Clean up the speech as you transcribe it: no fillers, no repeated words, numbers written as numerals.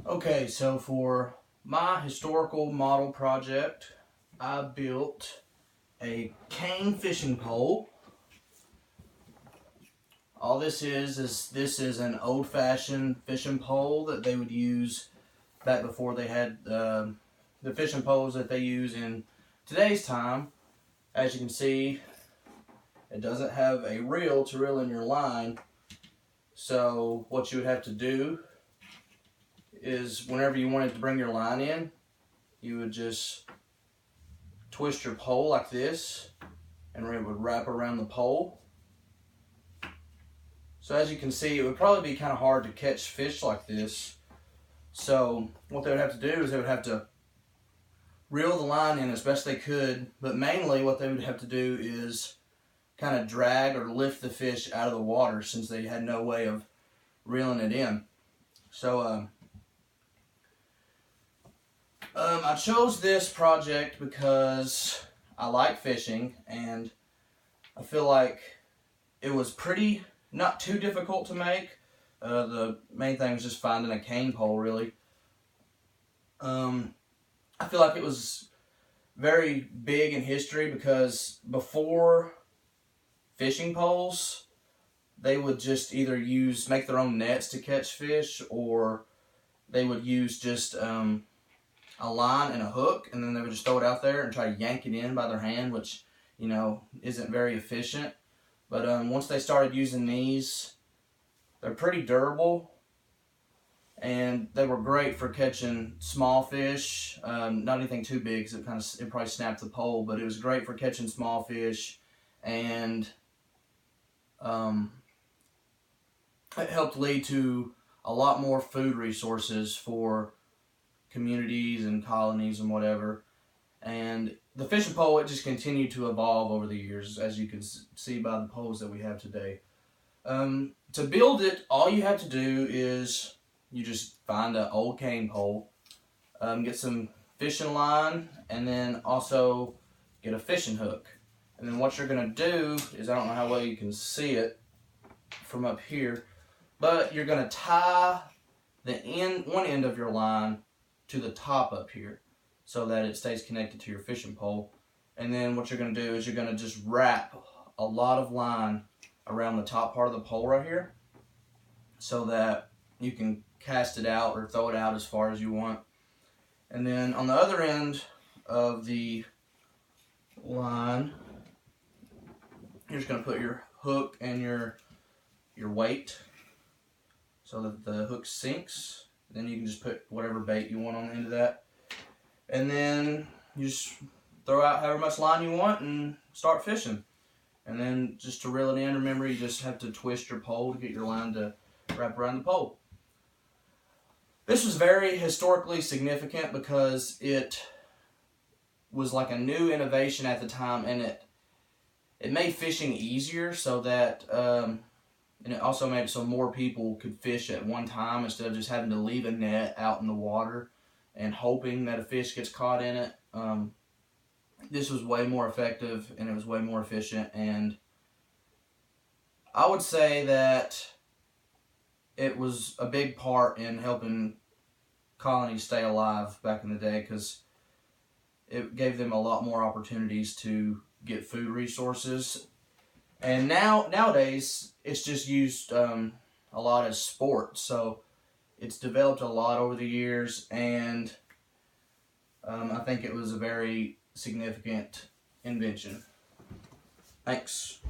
Okay, so for my historical model project, I built a cane fishing pole. All this is an old-fashioned fishing pole that they would use back before they had the fishing poles that they use in today's time. As you can see, it doesn't have a reel to reel in your line. So what you would have to do is whenever you wanted to bring your line in, you would just twist your pole like this and it would wrap around the pole. So as you can see, it would probably be kind of hard to catch fish like this. So what they would have to do is they would have to reel the line in as best they could, but mainly what they would have to do is kind of drag or lift the fish out of the water since they had no way of reeling it in. So I chose this project because I like fishing and I feel like it was not too difficult to make. The main thing was just finding a cane pole, really. I feel like it was very big in history because before fishing poles, they would just either make their own nets to catch fish, or they would use just a line and a hook, and then they would just throw it out there and try to yank it in by their hand, which, isn't very efficient. But once they started using these, they're pretty durable, and they were great for catching small fish. Not anything too big, because it probably snapped the pole, but it was great for catching small fish, and it helped lead to a lot more food resources for communities and colonies and whatever. And the fishing pole, it just continued to evolve over the years, as you can see by the poles that we have today. To build it, all you have to do is you just find an old cane pole, get some fishing line, and then also get a fishing hook. And then what you're going to do is, I don't know how well you can see it from up here, but you're going to tie one end of your line to the top up here so that it stays connected to your fishing pole. And then what you're going to do is you're going to just wrap a lot of line around the top part of the pole right here so that you can cast it out or throw it out as far as you want. And then on the other end of the line, you're just going to put your hook and your weight so that the hook sinks. Then you can just put whatever bait you want on the end of that. And then you just throw out however much line you want and start fishing. And then just to reel it in, remember, you just have to twist your pole to get your line to wrap around the pole. This was very historically significant because it was like a new innovation at the time, and it made fishing easier so that and it also made it so more people could fish at one time instead of just having to leave a net out in the water and hoping that a fish gets caught in it. This was way more effective and it was way more efficient, and I would say that it was a big part in helping colonies stay alive back in the day because it gave them a lot more opportunities to get food resources. And nowadays it's just used a lot as sport, so it's developed a lot over the years, and I think it was a very significant invention. Thanks.